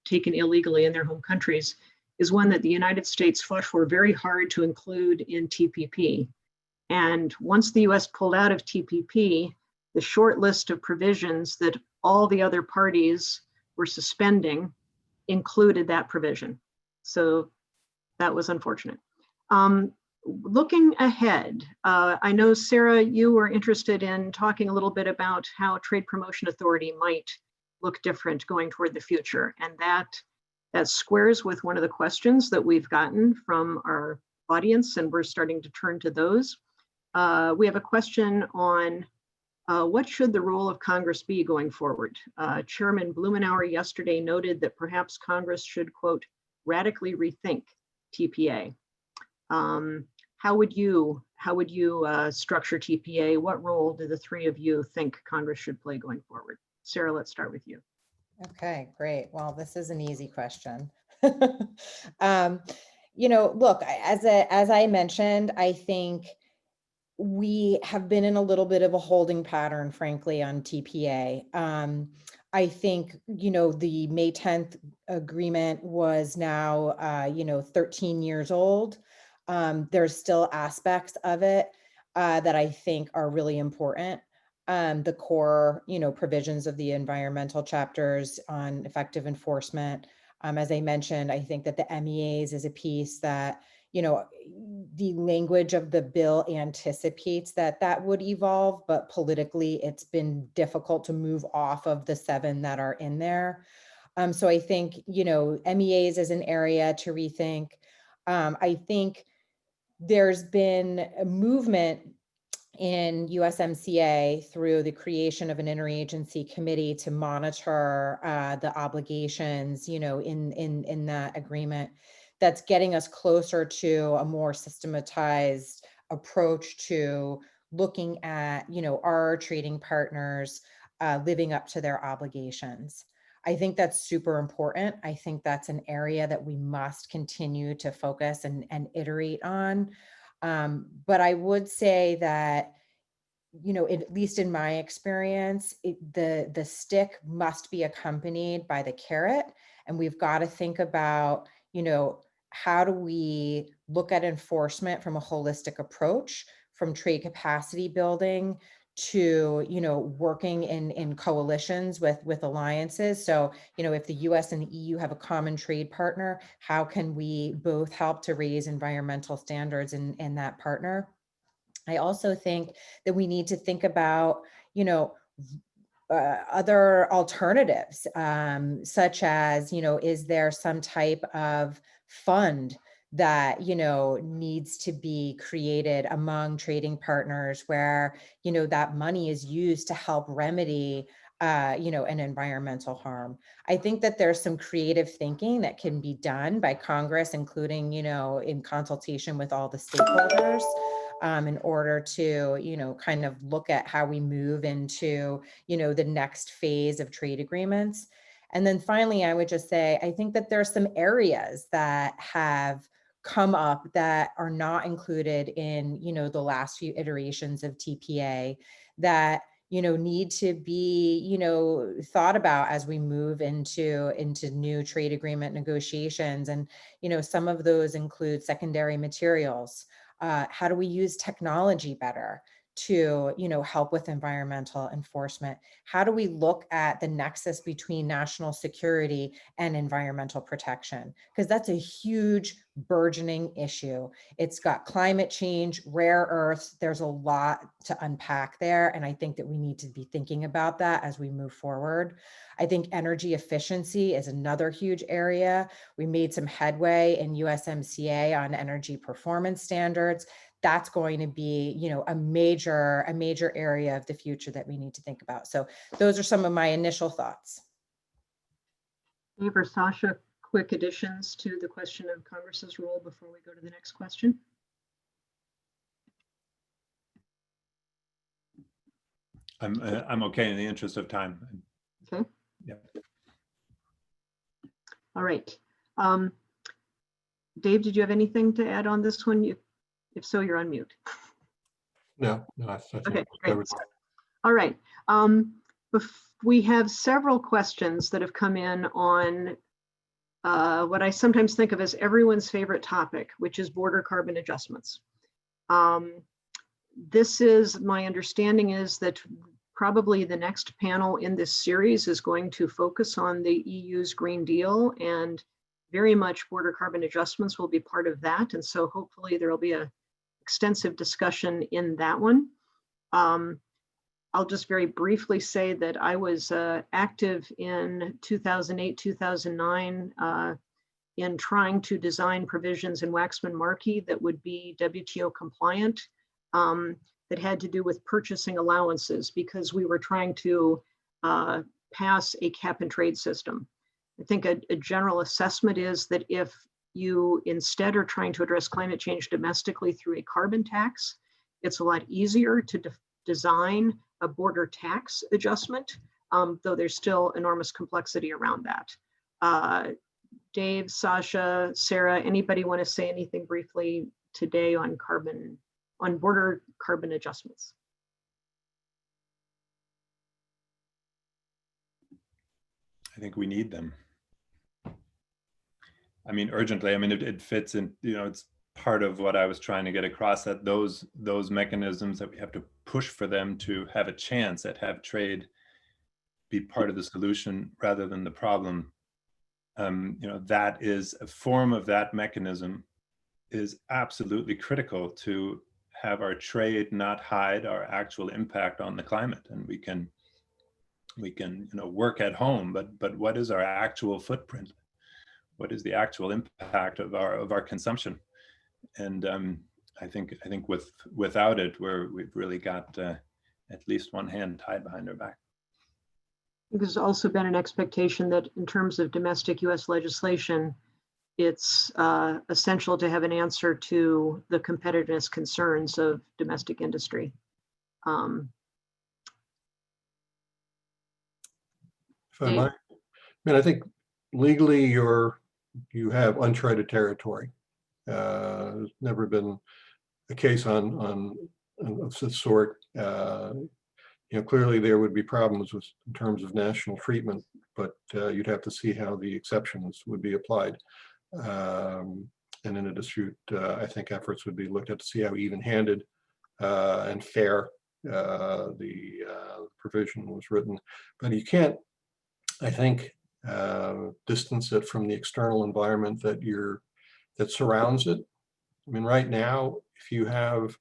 taken illegally in their home countries is one that the United States fought for very hard to include in TPP. And once the US pulled out of TPP, the short list of provisions that all the other parties were suspending included that provision. So that was unfortunate. Looking ahead, I know, Sarah, you were interested in talking a little bit about how Trade Promotion Authority might look different going toward the future. And that squares with one of the questions that we've gotten from our audience, and we're starting to turn to those. We have a question on what should the role of Congress be going forward? Chairman Blumenauer yesterday noted that perhaps Congress should, quote, radically rethink TPA. How would you structure TPA? What role do the three of you think Congress should play going forward? Sarah, let's start with you. Okay, great. Well, this is an easy question. You know, look, as I mentioned, I think we have been in a little bit of a holding pattern, frankly, on TPA. I think, you know, the May 10th agreement was now, you know, 13 years old. There's still aspects of it that I think are really important. The core, you know, provisions of the environmental chapters on effective enforcement. As I mentioned, I think that the MEAs is a piece that, you know, the language of the bill anticipates that would evolve, but politically it's been difficult to move off of the 7 that are in there. So I think, you know, MEAs is an area to rethink. I think there's been a movement in USMCA through the creation of an interagency committee to monitor the obligations, you know, in that agreement, that's getting us closer to a more systematized approach to looking at, you know, our trading partners living up to their obligations. I think that's super important. I think that's an area that we must continue to focus and iterate on. But I would say that, you know, at least in my experience, the stick must be accompanied by the carrot. And we've got to think about, you know, how do we look at enforcement from a holistic approach, from trade capacity building to, you know, working in coalitions with alliances. So, you know, if the US and the EU have a common trade partner, how can we both help to raise environmental standards in that partner? I also think that we need to think about, you know, other alternatives, such as, you know, is there some type of fund that, you know, needs to be created among trading partners where, you know, that money is used to help remedy, you know, an environmental harm. I think that there's some creative thinking that can be done by Congress, including, you know, in consultation with all the stakeholders, in order to, you know, kind of look at how we move into, you know, the next phase of trade agreements. And then finally, I would just say, I think that there are some areas that have come up that are not included in, you know, the last few iterations of TPA that, need to be, thought about as we move into new trade agreement negotiations. And, some of those include secondary materials. How do we use technology better to, help with environmental enforcement? How do we look at the nexus between national security and environmental protection? Because that's a huge burgeoning issue. It's got climate change, rare earths. There's a lot to unpack there. And I think that we need to be thinking about that as we move forward. I think energy efficiency is another huge area. We made some headway in USMCA on energy performance standards. That's going to be, a major area of the future that we need to think about. So those are some of my initial thoughts. Dave or Sasha, quick additions to the question of Congress's role before we go to the next question? I'm okay in the interest of time. Okay. Yeah. All right. Dave, did you have anything to add on this one? If so, you're on mute. No, I think Okay, that great. All right. We have several questions that have come in on what I sometimes think of as everyone's favorite topic, which is border carbon adjustments. This is, my understanding is that probably the next panel in this series is going to focus on the EU's Green Deal, and very much border carbon adjustments will be part of that. And so hopefully there will be an extensive discussion in that one. I'll just very briefly say that I was active in 2008, 2009 in trying to design provisions in Waxman-Markey that would be WTO compliant, that had to do with purchasing allowances, because we were trying to pass a cap and trade system. I think a general assessment is that if you instead are trying to address climate change domestically through a carbon tax, it's a lot easier to design a border tax adjustment, though there's still enormous complexity around that. Dave, Sasha, Sarah, anybody want to say anything briefly today on border carbon adjustments? I think we need them. I mean, urgently. I mean, it fits in, it's part of what I was trying to get across, that those mechanisms that we have to push for them to have a chance at have trade be part of the solution rather than the problem. That is a form of that mechanism is absolutely critical to have our trade not hide our actual impact on the climate. And we can work at home, but what is our actual footprint? What is the actual impact of our consumption? And I think without it, we've really got at least one hand tied behind our back. There's also been an expectation that in terms of domestic US legislation, it's essential to have an answer to the competitiveness concerns of domestic industry. If I might, I think legally you have uncharted territory. There's never been a case of this sort. Clearly there would be problems in terms of national treatment, but you'd have to see how the exceptions would be applied. And in a dispute, I think efforts would be looked at to see how even-handed and fair the provision was written. But you can't, I think, distance it from the external environment that surrounds it. I mean, right now, if you have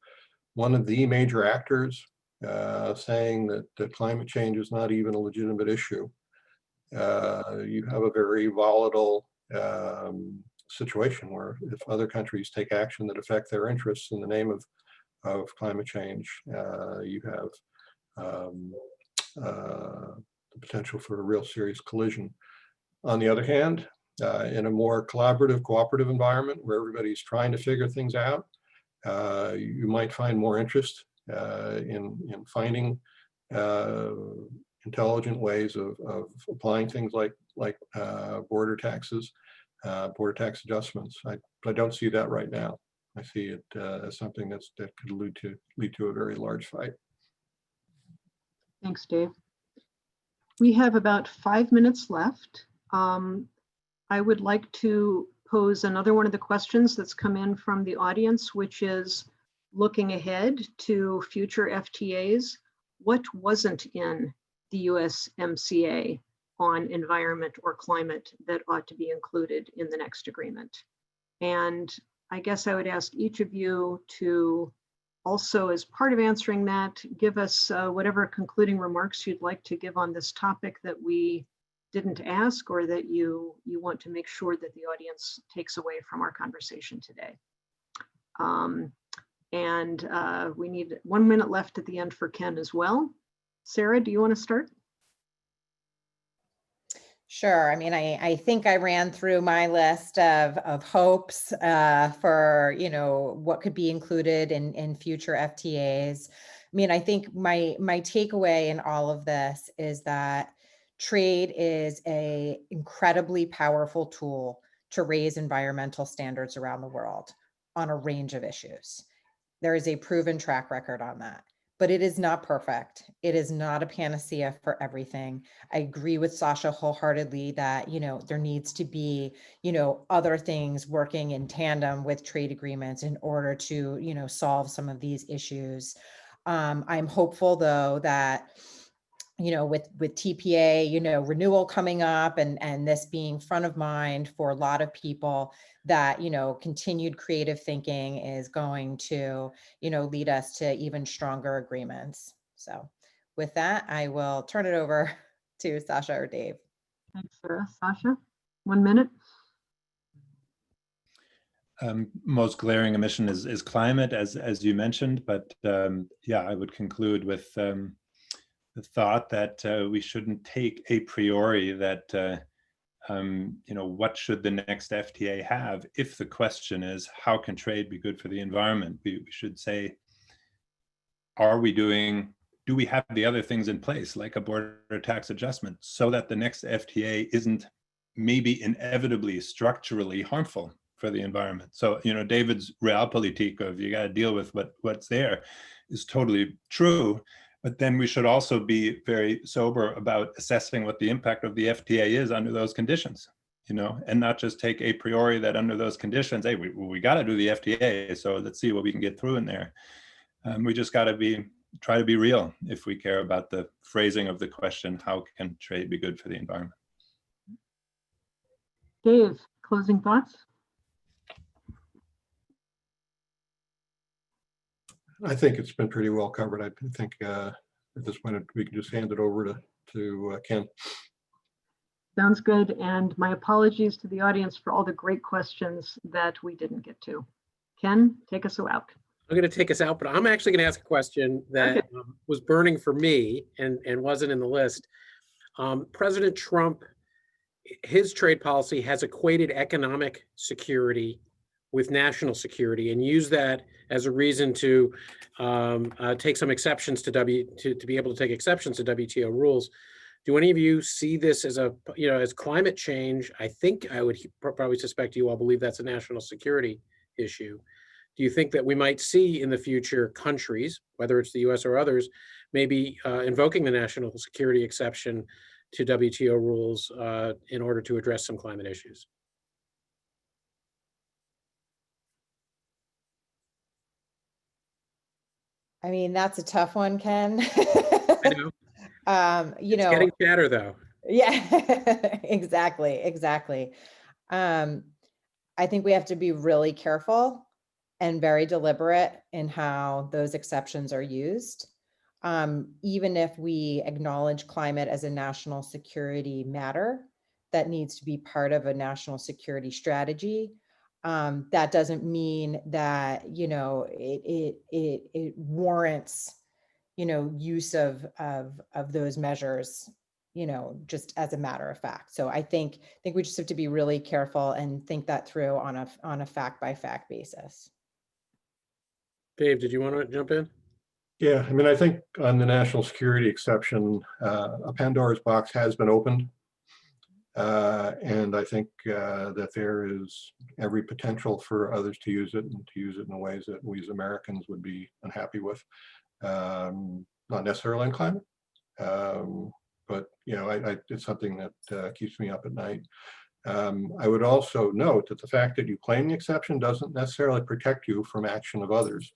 one of the major actors saying that climate change is not even a legitimate issue, you have a very volatile situation where if other countries take action that affect their interests in the name of climate change, you have the potential for a real serious collision. On the other hand, in a more collaborative, cooperative environment where everybody's trying to figure things out, you might find more interest in finding intelligent ways of applying things like border taxes, border tax adjustments. I don't see that right now. I see it as something that could lead to a very large fight. Thanks, Dave. We have about 5 minutes left. I would like to pose another one of the questions that's come in from the audience, which is looking ahead to future FTAs. What wasn't in the USMCA on environment or climate that ought to be included in the next agreement? And I guess I would ask each of you to also, as part of answering that, give us whatever concluding remarks you'd like to give on this topic that we didn't ask, or that you want to make sure that the audience takes away from our conversation today. We need 1 minute left at the end for Ken as well. Sarah, do you want to start? Sure. I mean, I think I ran through my list of hopes for, you know, what could be included in future FTAs. I mean, I think my takeaway in all of this is that trade is an incredibly powerful tool to raise environmental standards around the world on a range of issues. There is a proven track record on that, but it is not perfect. It is not a panacea for everything. I agree with Sasha wholeheartedly that, you know, there needs to be, you know, other things working in tandem with trade agreements in order to, you know, solve some of these issues. I'm hopeful though that, you know, with TPA, you know, renewal coming up and this being front of mind for a lot of people, that, you know, continued creative thinking is going to, you know, lead us to even stronger agreements. So with that, I will turn it over to Sasha or Dave. Thanks, Sarah. Sasha, 1 minute. Most glaring emission is climate, as you mentioned, but yeah, I would conclude with the thought that we shouldn't take a priori that you know, what should the next FTA have? If the question is, how can trade be good for the environment? We should say, do we have the other things in place, like a border tax adjustment, so that the next FTA isn't maybe inevitably structurally harmful for the environment? So, you know, David's realpolitik of you got to deal with what's there is totally true. But then we should also be very sober about assessing what the impact of the FTA is under those conditions, you know, and not just take a priori that under those conditions, hey, we got to do the FTA, so let's see what we can get through in there. We just got to try to be real if we care about the phrasing of the question, how can trade be good for the environment? Dave, closing thoughts? I think it's been pretty well covered. I think at this point we can just hand it over to Ken. Sounds good. And my apologies to the audience for all the great questions that we didn't get to. Ken, take us out. I'm going to take us out, but I'm actually going to ask a question that Okay. was burning for me and wasn't in the list. President Trump, his trade policy has equated economic security with national security and used that as a reason to take some exceptions to be able to take exceptions to WTO rules. Do any of you see this as as climate change? I think I would probably suspect you all believe that's a national security issue. Do you think that we might see in the future countries, whether it's the US or others, maybe invoking the national security exception to WTO rules in order to address some climate issues? I mean, that's a tough one, Ken. I know. You It's know, getting chatter though. yeah, exactly. I think we have to be really careful and very deliberate in how those exceptions are used. Even if we acknowledge climate as a national security matter that needs to be part of a national security strategy, that doesn't mean that, you know, it warrants, you know, use of those measures, you know, just as a matter of fact. So I think we just have to be really careful and think that through on a fact by fact basis. Dave, did you want to jump in? Yeah, I mean, I think on the national security exception, a Pandora's box has been opened. And I think that there is every potential for others to use it and to use it in ways that we as Americans would be unhappy with. Not necessarily on climate, But it's something that keeps me up at night. I would also note that the fact that you claim the exception doesn't necessarily protect you from action of others.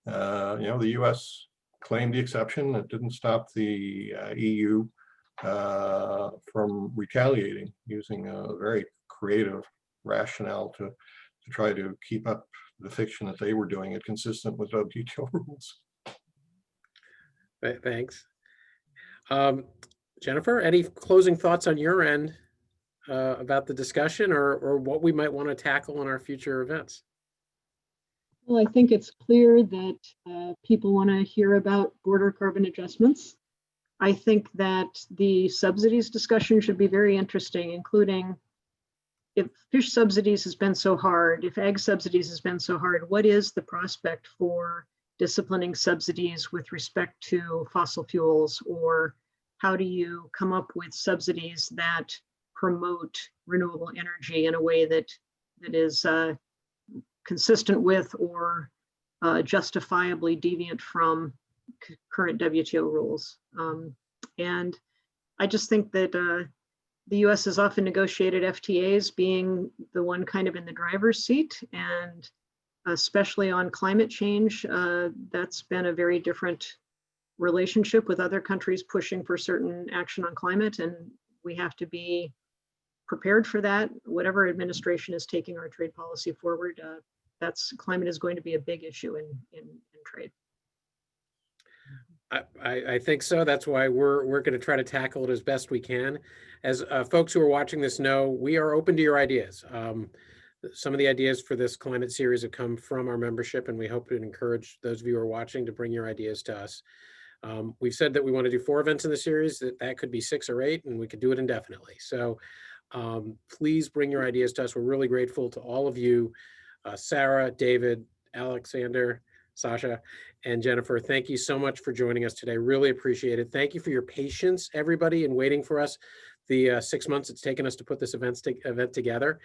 The US claimed the exception. It didn't stop the EU from retaliating using a very creative rationale to try to keep up the fiction that they were doing it consistent with WTO rules. Thanks. Jennifer, any closing thoughts on your end about the discussion or what we might want to tackle in our future events? Well, I think it's clear that people want to hear about border carbon adjustments. I think that the subsidies discussion should be very interesting, including if fish subsidies has been so hard, if ag subsidies has been so hard, what is the prospect for disciplining subsidies with respect to fossil fuels? Or how do you come up with subsidies that promote renewable energy in a way that is consistent with or justifiably deviant from current WTO rules? And I just think that the US has often negotiated FTAs being the one kind of in the driver's seat, and especially on climate change, that's been a very different relationship with other countries pushing for certain action on climate, and we have to be prepared for that. Whatever administration is taking our trade policy forward, climate is going to be a big issue in trade. I think so. That's why we're going to try to tackle it as best we can. As folks who are watching this know, we are open to your ideas. Some of the ideas for this climate series have come from our membership, and we hope to encourage those of you who are watching to bring your ideas to us. We've said that we want to do 4 events in the series, that could be 6 or 8, and we could do it indefinitely. So please bring your ideas to us. We're really grateful to all of you, Sarah, David, Alexander, Sasha, and Jennifer. Thank you so much for joining us today. Really appreciate it. Thank you for your patience, everybody, in waiting for us the 6 months it's taken us to put this event together.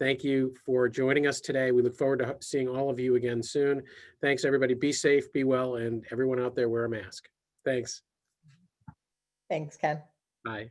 Thank you for joining us today. We look forward to seeing all of you again soon. Thanks, everybody. Be safe, be well, and everyone out there, wear a mask. Thanks. Thanks, Ken. Bye.